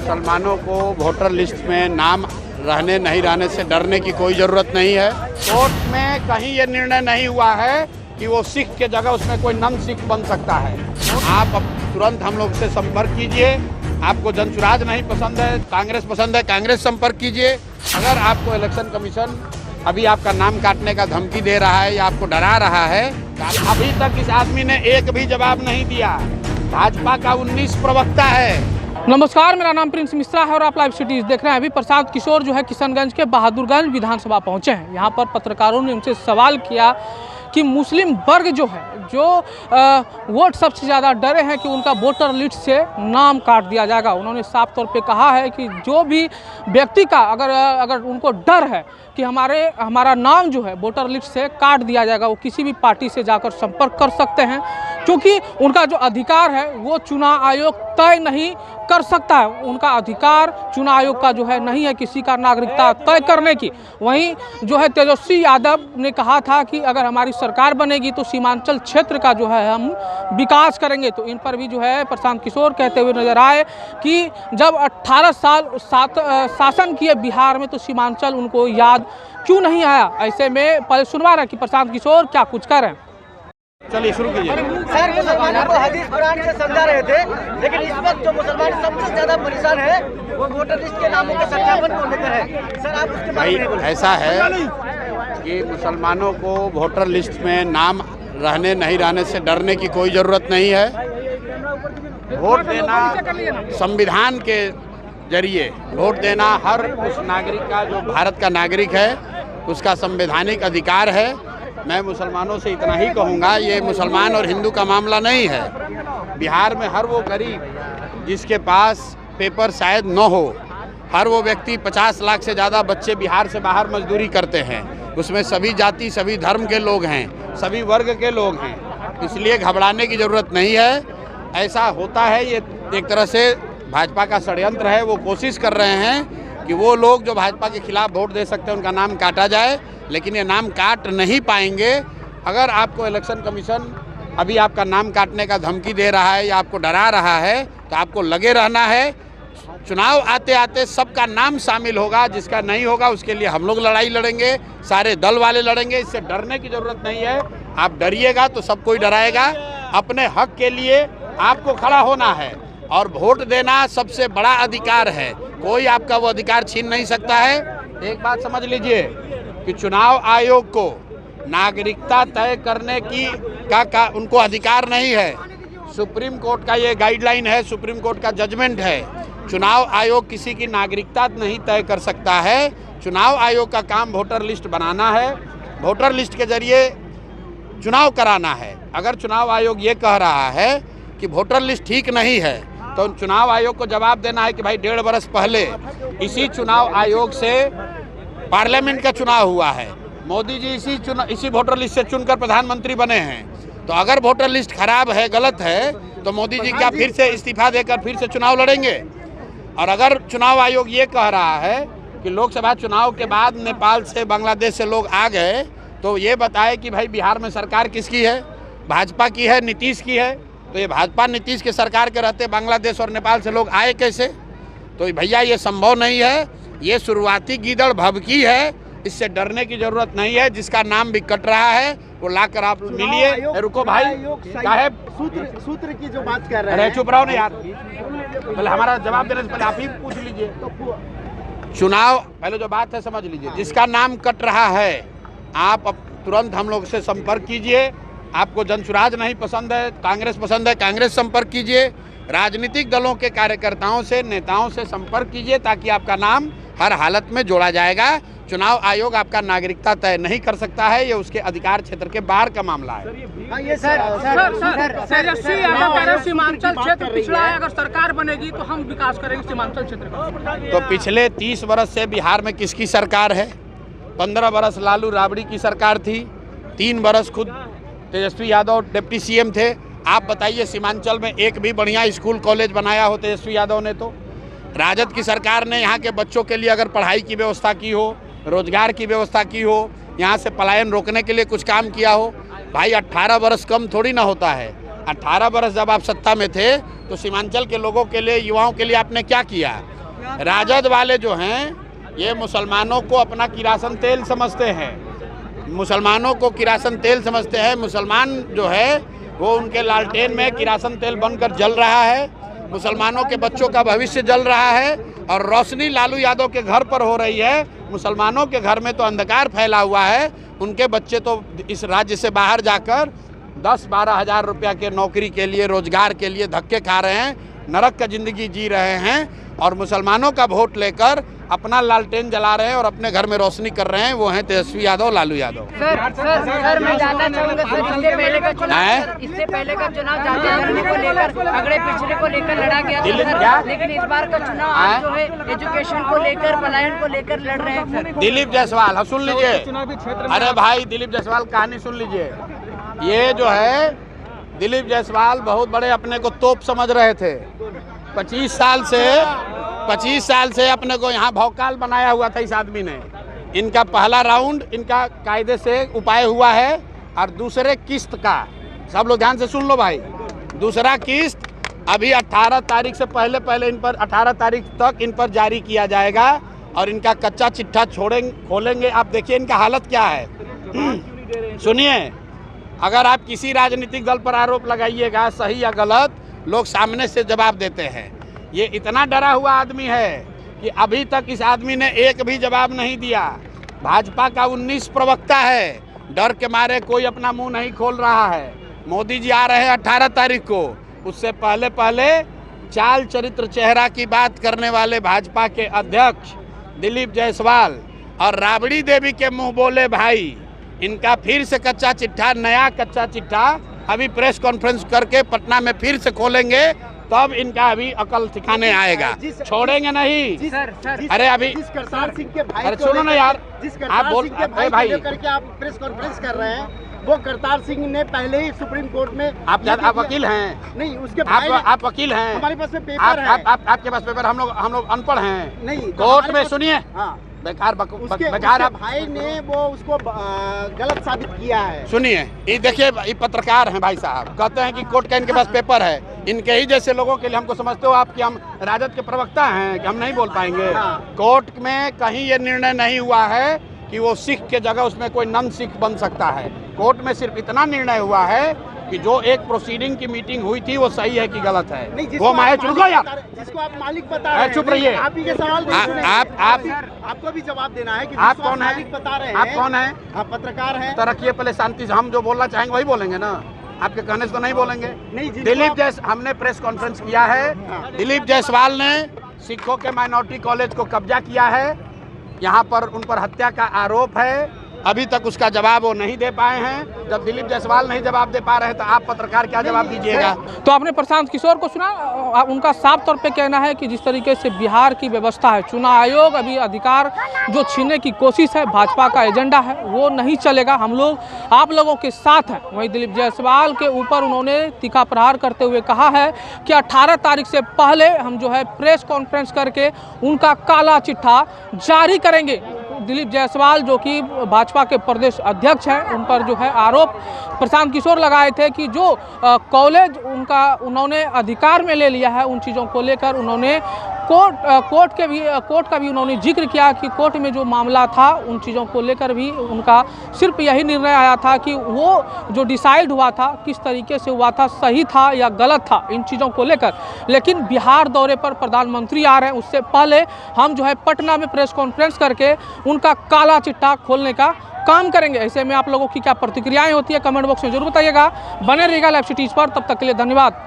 मुसलमानों को voter list में नाम रहने नहीं रहने से डरने की कोई ज़रूरत नहीं है। कोर्ट में कहीं ये निर्णय नहीं हुआ है कि वो सिख के जगह उसमें कोई नन सिख बन सकता है। आप अब तुरंत हम लोग से संपर्क कीजिए। आपको जनसुराज नहीं पसंद है, कांग्रेस पसंद है, कांग्रेस संपर्क कीजिए। अगर आपको इलेक्शन कमीशन अभी आपका नाम काटने का धमकी दे रहा है या आपको डरा रहा है, अभी तक इस आदमी ने एक भी जवाब नहीं दिया। भाजपा का 19 प्रवक्ता है। नमस्कार, मेरा नाम प्रिंस मिश्रा है और आप लाइव सिटीज देख रहे हैं। अभी प्रशांत किशोर जो है किशनगंज के बहादुरगंज विधानसभा पहुंचे हैं। यहां पर पत्रकारों ने उनसे सवाल किया कि मुस्लिम वर्ग जो है वोट सबसे ज़्यादा डरे हैं कि उनका वोटर लिस्ट से नाम काट दिया जाएगा। उन्होंने साफ तौर पे कहा है कि जो भी व्यक्ति का अगर उनको डर है कि हमारा नाम जो है वोटर लिस्ट से काट दिया जाएगा, वो किसी भी पार्टी से जाकर संपर्क कर सकते हैं, क्योंकि उनका जो अधिकार है वो चुनाव आयोग तय नहीं कर सकता है। उनका अधिकार चुनाव आयोग का जो है नहीं है किसी का नागरिकता तय करने की। वहीं जो है तेजस्वी यादव ने कहा था कि अगर हमारी सरकार बनेगी तो सीमांचल क्षेत्र का जो है हम विकास करेंगे। तो इन पर भी जो है प्रशांत किशोर कहते हुए नजर आए कि जब 18 साल शासन किए बिहार में तो सीमांचल उनको याद क्यों नहीं आया। ऐसे में पहले सुनवा रहे कि प्रशांत किशोर क्या कुछ करें। चलिए शुरू कीजिए। सर, मुसलमानों को हदीस कुरान से समझा रहे थे, लेकिन इस वक्त जो मुसलमान सबसे ज्यादा परेशान है वो वोटर लिस्ट के नामों के सत्यापन को लेकर है। सर, आप उसके बारे में बोलें। ऐसा है कि मुसलमानों को वोटर लिस्ट में नाम रहने नहीं रहने से डरने की कोई ज़रूरत नहीं है। वोट देना संविधान के जरिए वोट देना हर उस नागरिक का जो भारत का नागरिक है उसका संवैधानिक अधिकार है। मैं मुसलमानों से इतना ही कहूँगा, ये मुसलमान और हिंदू का मामला नहीं है। बिहार में हर वो गरीब जिसके पास पेपर शायद न हो, हर वो व्यक्ति 50 लाख से ज़्यादा बच्चे बिहार से बाहर मजदूरी करते हैं। उसमें सभी जाति सभी धर्म के लोग हैं, सभी वर्ग के लोग हैं, इसलिए घबराने की ज़रूरत नहीं है। ऐसा होता है, ये एक तरह से भाजपा का षड्यंत्र है। वो कोशिश कर रहे हैं कि वो लोग जो भाजपा के खिलाफ वोट दे सकते हैं उनका नाम काटा जाए, लेकिन ये नाम काट नहीं पाएंगे। अगर आपको इलेक्शन कमीशन अभी आपका नाम काटने का धमकी दे रहा है या आपको डरा रहा है तो आपको लगे रहना है। चुनाव आते आते सबका नाम शामिल होगा, जिसका नहीं होगा उसके लिए हम लोग लड़ाई लड़ेंगे, सारे दल वाले लड़ेंगे। इससे डरने की ज़रूरत नहीं है। आप डरिएगा तो सब कोई डराएगा। अपने हक के लिए आपको खड़ा होना है और वोट देना सबसे बड़ा अधिकार है। कोई आपका वो अधिकार छीन नहीं सकता है। एक बात समझ लीजिए कि चुनाव आयोग को नागरिकता तय करने की का उनको अधिकार नहीं है। सुप्रीम कोर्ट का ये गाइडलाइन है, सुप्रीम कोर्ट का जजमेंट है। चुनाव आयोग किसी की नागरिकता नहीं तय कर सकता है। चुनाव आयोग का काम वोटर लिस्ट बनाना है, वोटर लिस्ट के जरिए चुनाव कराना है। अगर चुनाव आयोग ये कह रहा है कि वोटर लिस्ट ठीक नहीं है तो चुनाव आयोग को जवाब देना है कि भाई 1.5 बरस पहले इसी चुनाव आयोग से पार्लियामेंट का चुनाव हुआ है, मोदी जी इसी वोटर लिस्ट से चुनकर प्रधानमंत्री बने हैं। तो अगर वोटर लिस्ट खराब है, गलत है, तो मोदी जी क्या फिर से इस्तीफा देकर फिर से चुनाव लड़ेंगे? और अगर चुनाव आयोग ये कह रहा है कि लोकसभा चुनाव के बाद नेपाल से बांग्लादेश से लोग आ गए, तो ये बताए कि भाई बिहार में सरकार किसकी है? भाजपा की है, नीतीश की है। तो ये भाजपा नीतीश के सरकार के रहते बांग्लादेश और नेपाल से लोग आए कैसे? तो भैया ये संभव नहीं है। ये शुरुआती गीदड़ भभकी है, इससे डरने की जरूरत नहीं है। जिसका नाम भी कट रहा है वो लाकर आप मिलिए। रुको भाई साहब, सूत्र की जो बात कर रहे हैं, चुप रहो ना यार, पहले हमारा जवाब देने से पहले आप ही पूछ लीजिए। चुनाव पहले जो बात है समझ लीजिए। जिसका नाम कट रहा है आप अब तुरंत हम लोग से संपर्क कीजिए। आपको जनसुराज नहीं पसंद है, कांग्रेस पसंद है, कांग्रेस संपर्क कीजिए। राजनीतिक दलों के कार्यकर्ताओं से, नेताओं से संपर्क कीजिए ताकि आपका नाम हर हालत में जोड़ा जाएगा। चुनाव आयोग आपका नागरिकता तय नहीं कर सकता है, ये उसके अधिकार क्षेत्र के बाहर का मामला है। ये सीमांचल क्षेत्र पिछड़ा है, अगर सरकार बनेगी तो हम विकास करेंगे सीमांचल क्षेत्र का। तो पिछले 30 वर्ष से बिहार में किसकी सरकार है? 15 वर्ष लालू राबड़ी की सरकार थी, 3 वर्ष खुद तेजस्वी यादव डिप्टी सीएम थे। आप बताइए सीमांचल में एक भी बढ़िया स्कूल कॉलेज बनाया हो तेजस्वी यादव ने? तो राजद की सरकार ने यहाँ के बच्चों के लिए अगर पढ़ाई की व्यवस्था की हो, रोजगार की व्यवस्था की हो, यहाँ से पलायन रोकने के लिए कुछ काम किया हो? भाई 18 वर्ष कम थोड़ी ना होता है। 18 वर्ष जब आप सत्ता में थे तो सीमांचल के लोगों के लिए, युवाओं के लिए आपने क्या किया? राजद वाले जो हैं ये मुसलमानों को अपना किरासन तेल समझते हैं, मुसलमानों को किरासन तेल समझते हैं। मुसलमान जो है वो उनके लालटेन में किरासन तेल बनकर जल रहा है, मुसलमानों के बच्चों का भविष्य जल रहा है और रोशनी लालू यादव के घर पर हो रही है। मुसलमानों के घर में तो अंधकार फैला हुआ है, उनके बच्चे तो इस राज्य से बाहर जाकर 10-12 हज़ार रुपया के नौकरी के लिए, रोजगार के लिए धक्के खा रहे हैं, नरक का जिंदगी जी रहे हैं और मुसलमानों का वोट लेकर अपना लालटेन जला रहे हैं और अपने घर में रोशनी कर रहे हैं। वो हैं तेजस्वी यादव, लालू यादव। सर मैं जानना चाहूँगा सर, इससे पहले का चुनाव जाति धर्म को लेकर, अगड़े पिछड़े को लेकर लड़ा गया था सर, लेकिन इस बार का चुनाव आप जो है एजुकेशन को लेकर, पलायन को लेकर लड़ रहे हैं सर। दिलीप जायसवाल, हाँ सुन लीजिए, अरे भाई दिलीप जायसवाल कहानी सुन लीजिए। ये जो है दिलीप जायसवाल बहुत बड़े अपने को तोप समझ रहे थे। 25 साल से अपने को यहाँ भौकाल बनाया हुआ था इस आदमी ने। इनका पहला राउंड इनका कायदे से उपाय हुआ है और दूसरे किस्त का, सब लोग ध्यान से सुन लो भाई, दूसरा किस्त अभी 18 तारीख से पहले इन पर 18 तारीख तक इन पर जारी किया जाएगा और इनका कच्चा चिट्ठा खोलेंगे। आप देखिए इनका हालत क्या है। सुनिए, अगर आप किसी राजनीतिक दल पर आरोप लगाइएगा सही या गलत, लोग सामने से जवाब देते हैं। ये इतना डरा हुआ आदमी है कि अभी तक इस आदमी ने एक भी जवाब नहीं दिया। भाजपा का 19 प्रवक्ता है, डर के मारे कोई अपना मुंह नहीं खोल रहा है। मोदी जी आ रहे हैं 18 तारीख को, उससे पहले चाल चरित्र चेहरा की बात करने वाले भाजपा के अध्यक्ष दिलीप जायसवाल और राबड़ी देवी के मुंह बोले भाई, इनका फिर से कच्चा चिट्ठा, नया कच्चा चिट्ठा अभी प्रेस कॉन्फ्रेंस करके पटना में फिर से खोलेंगे, तब इनका अभी अकल ठिकाने आएगा। छोड़ेंगे नहीं। अरे अभी करतार सिंह के भाई, अरे सुनो ना यार, आप बोल भाई करके आप प्रेस कॉन्फ्रेंस कर रहे हैं, वो करतार सिंह ने पहले ही सुप्रीम कोर्ट में आप वकील हैं? नहीं, उसके आप वकील हैं? हमारे पास में पेपर है। आपके पास पेपर, हम लोग अनपढ़ हैं। नहीं, कोर्ट में सुनिए, बेकार भाई ने वो उसको गलत साबित किया है। सुनिए, ये देखिए, ये पत्रकार हैं भाई साहब, कहते हैं कि कोर्ट का इनके पास पेपर है। इनके ही जैसे लोगों के लिए हमको समझते हो आप कि हम राजद के प्रवक्ता हैं कि हम नहीं बोल पाएंगे? कोर्ट में कहीं ये निर्णय नहीं हुआ है कि वो सिख के जगह उसमें कोई नन सिख बन सकता है। कोर्ट में सिर्फ इतना निर्णय हुआ है कि जो एक प्रोसीडिंग की मीटिंग हुई थी वो सही है कि गलत है। वो मैं चुप यार, जिसको आप मालिक बता रहे हैं, चुप रहिए। आप ही के सवाल आपको भी जवाब देना है कि आप कौन है? बता रहे हैं, आप कौन है? आप पत्रकार हैं। तो रखिए पहले शांति से, हम जो बोलना चाहेंगे वही बोलेंगे ना, आपके कहने से तो नहीं बोलेंगे। दिलीप जायसवाल, हमने प्रेस कॉन्फ्रेंस किया है, दिलीप जायसवाल ने सिखों के माइनॉरिटी कॉलेज को कब्जा किया है, यहाँ पर उन पर हत्या का आरोप है। अभी तक उसका जवाब वो नहीं दे पाए हैं। जब दिलीप जायसवाल नहीं जवाब दे पा रहे तो आप पत्रकार क्या जवाब दीजिएगा? तो आपने प्रशांत किशोर को सुना, उनका साफ तौर पे कहना है कि जिस तरीके से बिहार की व्यवस्था है, चुनाव आयोग अभी अधिकार जो छीनने की कोशिश है, भाजपा का एजेंडा है, वो नहीं चलेगा। हम लोग आप लोगों के साथ हैं। वहीं दिलीप जायसवाल के ऊपर उन्होंने तीखा प्रहार करते हुए कहा है कि 18 तारीख से पहले हम जो है प्रेस कॉन्फ्रेंस करके उनका काला चिट्ठा जारी करेंगे। दिलीप जायसवाल जो कि भाजपा के प्रदेश अध्यक्ष हैं, उन पर जो है आरोप प्रशांत किशोर लगाए थे कि जो कॉलेज उन्होंने अधिकार में ले लिया है, उन चीज़ों को लेकर उन्होंने कोर्ट का भी उन्होंने जिक्र किया कि कोर्ट में जो मामला था उन चीज़ों को लेकर भी उनका सिर्फ यही निर्णय आया था कि वो जो डिसाइड हुआ था किस तरीके से हुआ था, सही था या गलत था, इन चीज़ों को लेकर। लेकिन बिहार दौरे पर प्रधानमंत्री आ रहे हैं, उससे पहले हम जो है पटना में प्रेस कॉन्फ्रेंस करके उनका काला चिट्ठा खोलने का काम करेंगे। ऐसे में आप लोगों की क्या प्रतिक्रियाएं होती है कमेंट बॉक्स में जरूर बताइएगा। बने रहिएगा लाइव सिटीज पर, तब तक के लिए धन्यवाद।